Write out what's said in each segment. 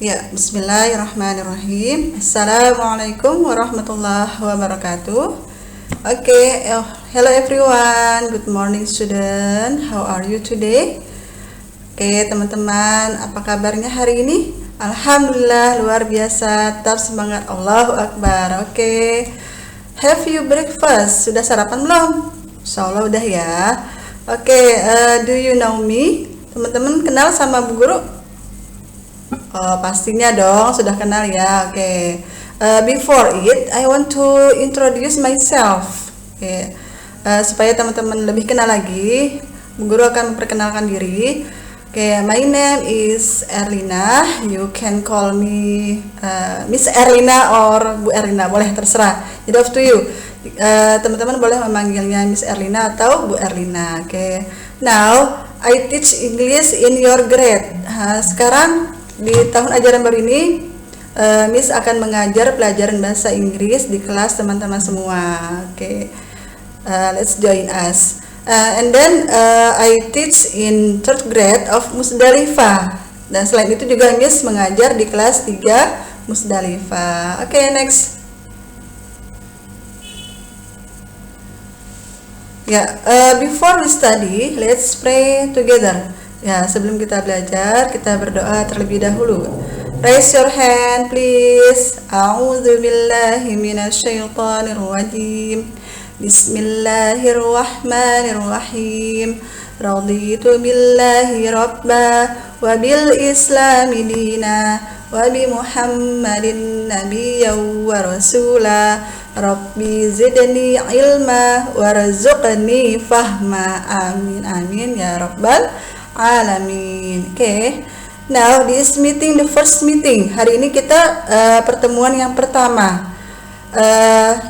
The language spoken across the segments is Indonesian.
Ya, bismillahirrahmanirrahim. Assalamualaikum warahmatullahi wabarakatuh. Hello everyone. Good morning student. How are you today? Teman-teman, apa kabarnya hari ini? Alhamdulillah, luar biasa. Tetap semangat, Allahu Akbar. Have you breakfast? Sudah sarapan belum? Insyaallah udah ya. Do you know me? Teman-teman kenal sama Bu Guru? Oh, pastinya dong, sudah kenal ya. Before it, I want to introduce myself. Supaya teman-teman lebih kenal lagi, Bu Guru akan memperkenalkan diri. My name is Erlina. You can call me Miss Erlina or Bu Erlina, boleh terserah. Jadi up to you. Teman-teman boleh memanggilnya Miss Erlina atau Bu Erlina. Now I teach English in your grade. Sekarang di tahun ajaran baru ini, Miss akan mengajar pelajaran bahasa Inggris di kelas teman-teman semua. Let's join us. And then I teach in third grade of Musdalifah. Dan selain itu juga Miss mengajar di kelas 3 Musdalifah. Next. Before we study, let's pray together. Sebelum kita belajar, kita berdoa terlebih dahulu. Raise your hand, please. A'udzu billahi minasyaitonir rajim. Bismillahirrahmanirrahim. Raditu billahi rabba wa bil islami dina wa bi Muhammadin nabiyyan wa rasula. Rabbi zidni ilma warzuqni fahma. Amin amin ya rabbal alamin. Now this meeting, the first meeting. Hari ini kita pertemuan yang pertama.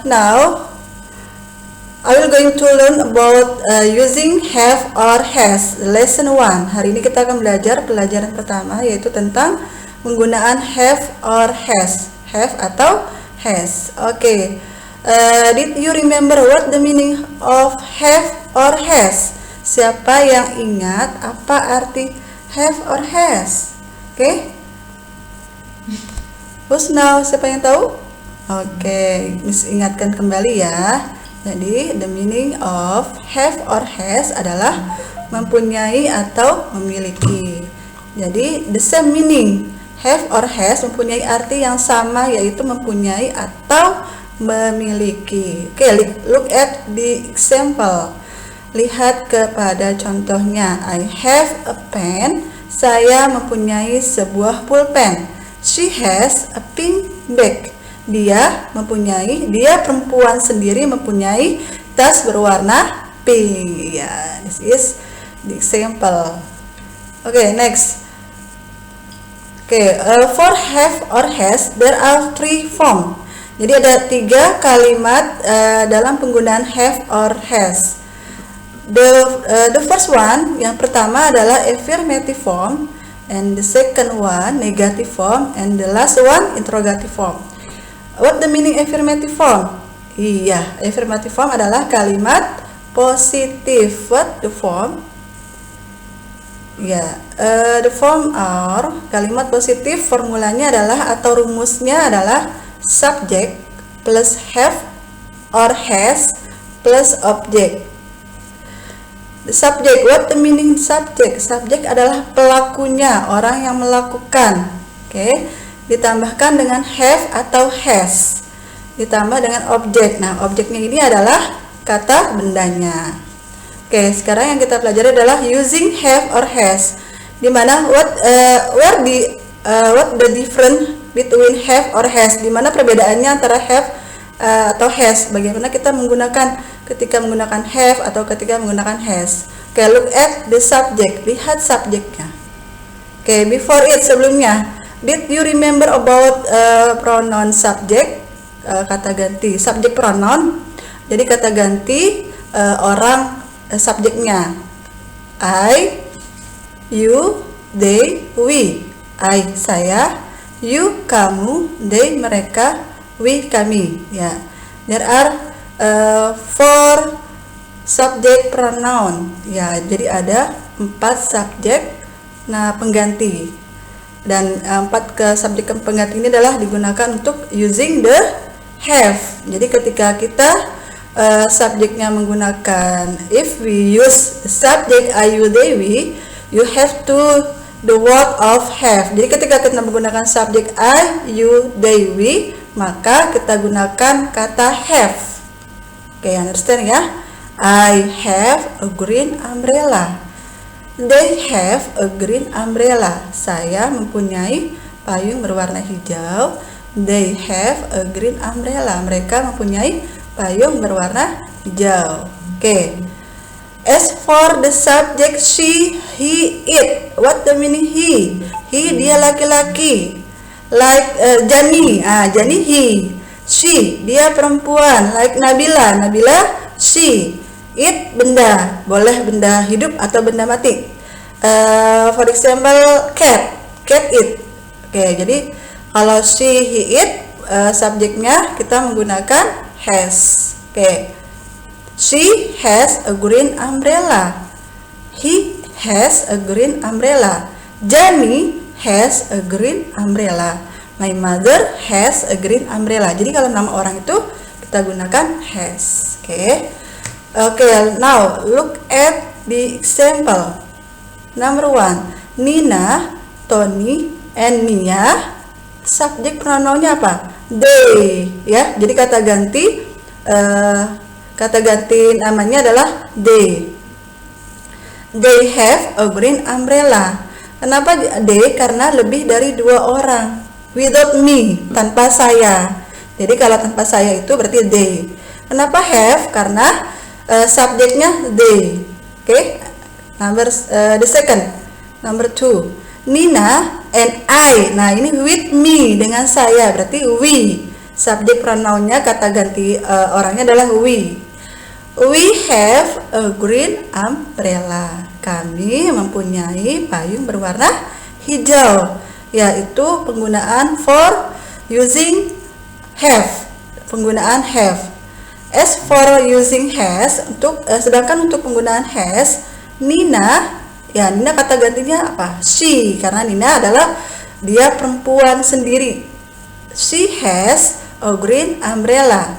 Now I will going to learn about using have or has. Lesson 1. Hari ini kita akan belajar pelajaran pertama, yaitu tentang penggunaan have or has. Have atau has. Did you remember what the meaning of have or has? Siapa yang ingat apa arti have or has? Who's now? Siapa yang tahu? Miss ingatkan kembali ya. Jadi the meaning of have or has adalah mempunyai atau memiliki. Jadi the same meaning. Have or has mempunyai arti yang sama, yaitu mempunyai atau memiliki. Look at the example. Lihat kepada contohnya. I have a pen. Saya mempunyai sebuah pulpen. She has a pink bag. Dia perempuan sendiri mempunyai tas berwarna pink. This is the example. Next. For have or has, there are 3 forms. Jadi ada 3 kalimat dalam penggunaan have or has. The first one, yang pertama adalah affirmative form, and the second one negative form, and the last one interrogative form. What the meaning affirmative form? Affirmative form adalah kalimat positif. What the form? The form are kalimat positif. Formulanya adalah atau rumusnya adalah subject plus have or has plus object. The subject, what the meaning subject? Subject adalah pelakunya, orang yang melakukan. Ditambahkan dengan have atau has, ditambah dengan objek. Nah, objeknya ini adalah kata bendanya. Sekarang yang kita pelajari adalah using have or has, dimana what the difference between have or has, dimana perbedaannya antara have atau has, bagaimana kita menggunakan ketika menggunakan have atau ketika menggunakan has. Look at the subject. Lihat subjeknya. Before it, sebelumnya. Did you remember about pronoun subject? Kata ganti subject pronoun. Jadi kata ganti orang subjeknya. I, you, they, we. I, saya. You, kamu. They, mereka. We, kami. There are 4 subject pronoun. Jadi ada 4 subjek pengganti. Dan 4 ke subjek pengganti ini adalah digunakan untuk using the have. Jadi ketika kita subjeknya menggunakan, if we use subject I, you, they, we, you have to the word of have. Jadi ketika kita menggunakan subjek I, you, they, we, maka kita gunakan kata have. Oke, understand ya? I have a green umbrella. They have a green umbrella. Saya mempunyai payung berwarna hijau. They have a green umbrella. Mereka mempunyai payung berwarna hijau. Oke. As for the subject she, he, it. What the meaning he? He dia laki-laki. Like Jani. Jani he. She dia perempuan. Like Nabila. Nabila she. It benda. Boleh benda hidup atau benda mati. For example cat. Cat it. Oke, jadi kalau she, he, it subjeknya kita menggunakan has. Oke. She has a green umbrella. He has a green umbrella. Jani has a green umbrella. My mother has a green umbrella. Jadi kalau nama orang itu kita gunakan has. Oke, now look at the example. Number 1, Nina, Tony, and Mia. Subjek pronounnya apa? They, ya. Jadi kata ganti namanya adalah they. They have a green umbrella. Kenapa they? Karena lebih dari 2 orang. Without me, tanpa saya. Jadi kalau tanpa saya itu berarti they. Kenapa have? Karena subjeknya they. The second, number 2, Nina and I. Nah, ini with me, dengan saya, berarti we. Subjek pronounnya kata ganti orangnya adalah we. We have a green umbrella. Kami mempunyai payung berwarna hijau, yaitu penggunaan for using have. Penggunaan have. As for using has, sedangkan untuk penggunaan has, Nina, ya Nina kata gantinya apa? She, karena Nina adalah dia perempuan sendiri. She has a green umbrella.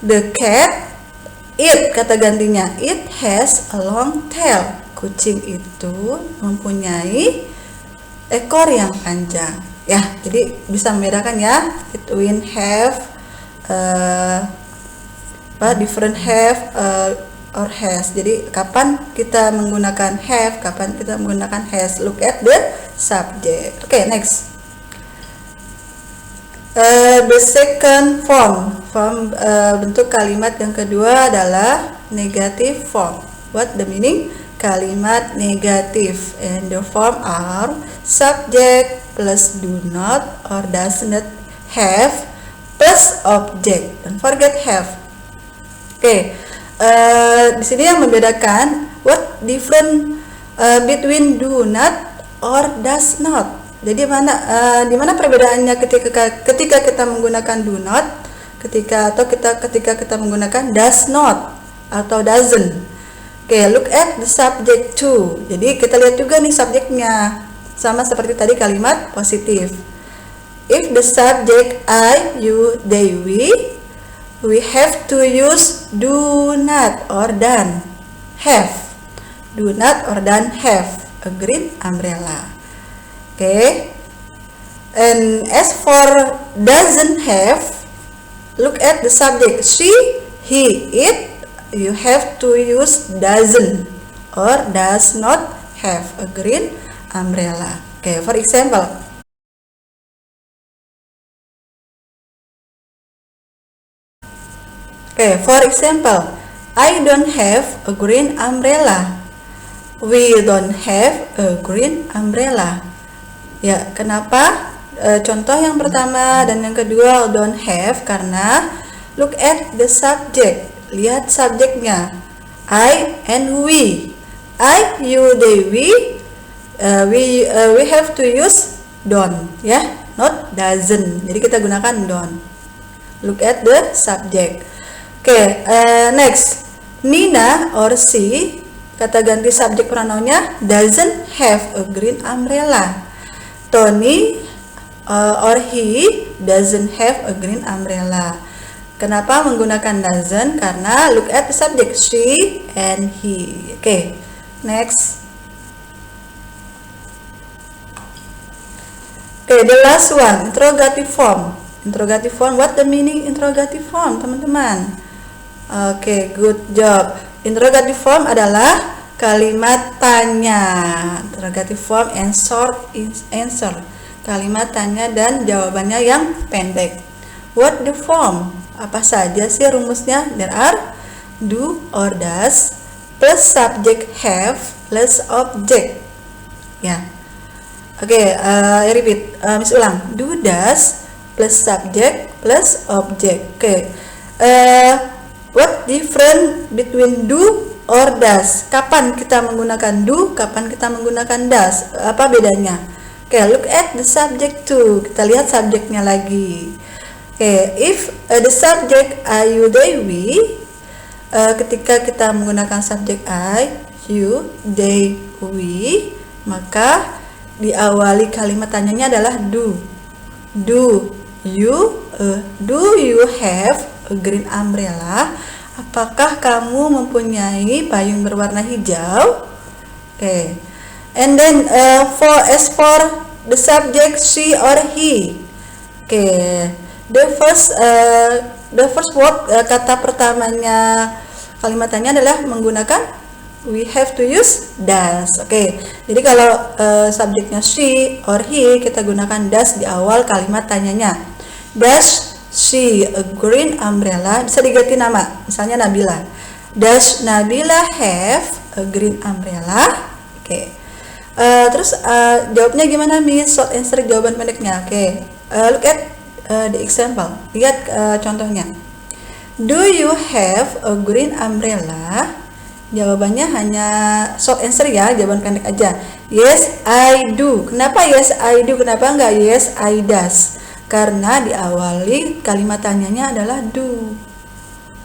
The cat, it kata gantinya. It has a long tail. Kucing itu mempunyai ekor yang panjang. Ya, jadi bisa membedakan ya between have, different have, or has. Jadi kapan kita menggunakan have, kapan kita menggunakan has. Look at the subject. Oke, next. The second form bentuk kalimat yang kedua adalah negative form. What the meaning? Kalimat negatif, and the form are subject plus do not or does not have plus object. Don't forget have. Di sini yang membedakan what different between do not or does not. Jadi di mana perbedaannya ketika kita menggunakan do not, ketika kita menggunakan does not atau doesn't. Look at the subject too. Jadi kita lihat juga nih subjeknya, sama seperti tadi kalimat positif. If the subject I, you, they, we have to use do not or don't have. Do not or don't have a green umbrella. And as for doesn't have, look at the subject she, he, it. You have to use doesn't or does not have a green umbrella. For example, I don't have a green umbrella. We don't have a green umbrella. Ya, kenapa? Contoh yang pertama dan yang kedua don't have, karena look at the subject. Lihat subjeknya. I and we. I, you, they, we have to use don't, ya, not doesn't. Jadi kita gunakan don't. Look at the subject. Next. Nina or she, kata ganti subjek pronounnya doesn't have a green umbrella. Tony or he doesn't have a green umbrella. Kenapa menggunakan doesn't? Karena look at the subject, she and he. Oke, next. Oke, the last one, interrogative form. Interrogative form, what the meaning interrogative form, teman-teman? Oke, good job. Interrogative form adalah kalimat tanya. Interrogative form and short answer. Kalimat tanya dan jawabannya yang pendek. What the form? Apa saja sih rumusnya? There are do or does plus subject have plus object. Ya. Oke, I repeat. Miss ulang. Do, does plus subject plus object. Oke. What different between do or does? Kapan kita menggunakan do? Kapan kita menggunakan does? Apa bedanya? Oke, look at the subject too. Kita lihat subjeknya lagi. Oke, if the subject I, you, they, we, ketika kita menggunakan subjek I, you, they, we, maka diawali kalimat tanyanya adalah do. Do you have a green umbrella? Apakah kamu mempunyai payung berwarna hijau? Oke. And then as for the subject she or he. Oke. The first word, kata pertamanya kalimat tanya adalah menggunakan we have to use does. Oke. Jadi kalau subjeknya she or he, kita gunakan does di awal kalimat tanyanya. Does she a green umbrella? Bisa diganti nama, misalnya Nabila. Does Nabila have a green umbrella? Oke. Terus jawabnya gimana, Miss? Short answer, jawaban pendeknya. Oke. Look at the example. Lihat contohnya. Do you have a green umbrella? Jawabannya hanya short answer ya, jawaban pendek aja. Yes, I do. Kenapa yes, I do? Kenapa enggak yes, I does? Karena diawali kalimat tanyanya adalah do.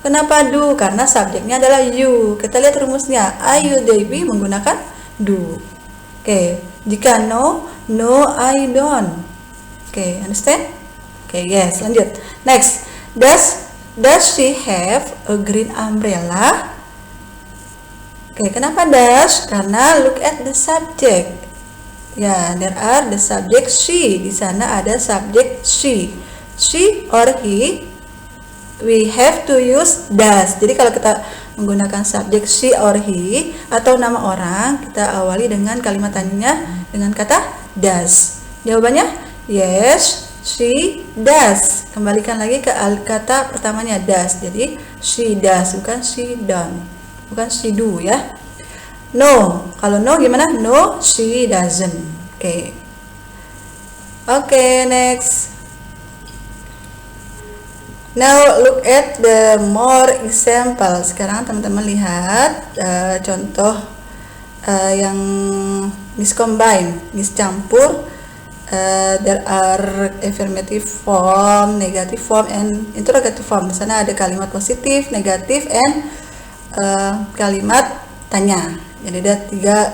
Kenapa do? Karena subjeknya adalah you. Kita lihat rumusnya. I, you, they, we menggunakan do. Oke. Jika no, no, I don't. Oke, understand? Oke, yes, lanjut. Next, does she have a green umbrella? Oke, kenapa does? Karena look at the subject. Ya, there are the subject she. Di sana ada subject she. She or he, we have to use does. Jadi kalau kita menggunakan subjek she or he atau nama orang, kita awali dengan kalimat tanyanya dengan kata does. Jawabannya yes, she does. Kembalikan lagi ke kata pertamanya does. Jadi she does, bukan she don't, bukan she do ya. No, kalau no gimana? No, she doesn't. Oke. Oke, next. Now look at the more example. Sekarang teman-teman lihat contoh yang miscombine, miscampur. There are affirmative form, negative form, and interrogative form. Di sana ada kalimat positif, negatif, and kalimat tanya. Jadi ada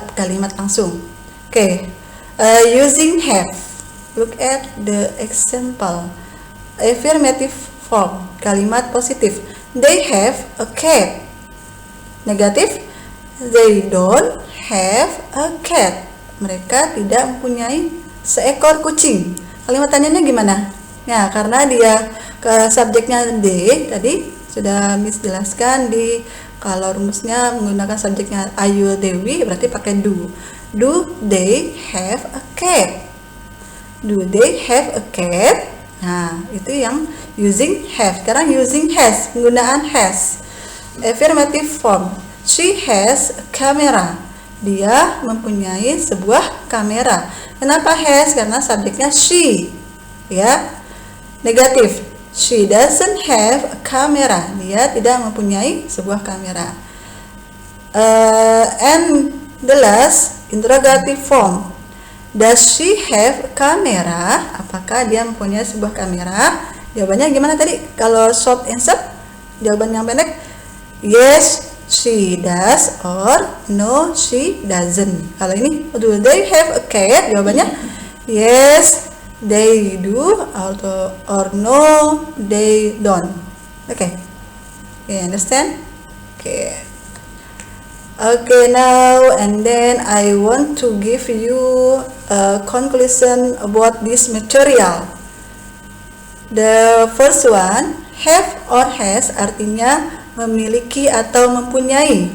3 kalimat langsung. Oke. Using have. Look at the example. Affirmative form, kalimat positif. They have a cat. Negatif. They don't have a cat. Mereka tidak mempunyai seekor kucing. Kalimat tanyanya gimana? Ya, karena dia ke subjeknya they, tadi sudah Miss jelaskan di kalau rumusnya menggunakan subjeknya I, you, they, we, berarti pakai do. Do they have a cat? Do they have a cat? Nah, itu yang using have. Sekarang using has, penggunaan has. Affirmative form. She has a camera. Dia mempunyai sebuah kamera. Kenapa has? Karena subjeknya she. Ya. Negatif. She doesn't have a camera. Dia tidak mempunyai sebuah kamera. And the last, interrogative form. Does she have a camera? Apakah dia mempunyai sebuah kamera? Jawabannya gimana tadi? Kalau short answer, jawaban yang pendek, yes, she does, or no, she doesn't. Kalau ini, do they have a cat? Jawabannya yes they do, or no they don't. Okay, understand? Okay. Okay, now and then I want to give you a conclusion about this material. The first one, have or has artinya memiliki atau mempunyai.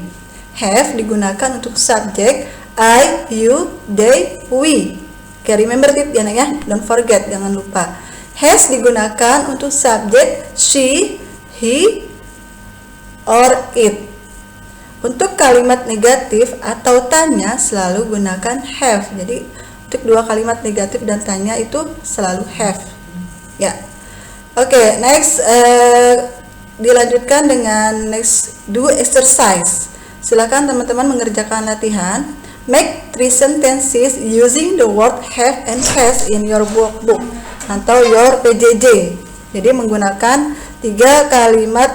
Have digunakan untuk subjek I, you, they, we. Okay, remember it ya, don't forget, jangan lupa. Has digunakan untuk subjek she, he, or it. Untuk kalimat negatif atau tanya selalu gunakan have. Jadi untuk dua kalimat negatif dan tanya itu selalu have. Ya. Oke, next dilanjutkan dengan next do exercise. Silakan teman-teman mengerjakan latihan. Make 3 sentences using the word have and has in your workbook atau your PJJ. Jadi menggunakan 3 kalimat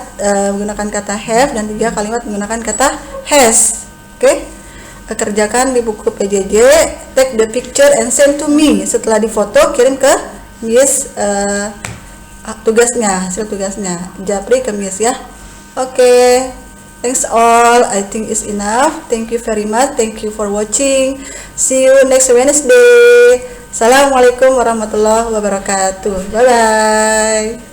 menggunakan kata have dan 3 kalimat menggunakan kata has. Oke. Kerjakan di buku PJJ, take the picture and send to me. Setelah difoto kirim ke Miss tugasnya, hasil tugasnya. Japri ke Miss ya. Oke. Thanks all. I think it's enough. Thank you very much. Thank you for watching. See you next Wednesday. Assalamualaikum warahmatullahi wabarakatuh. Bye bye.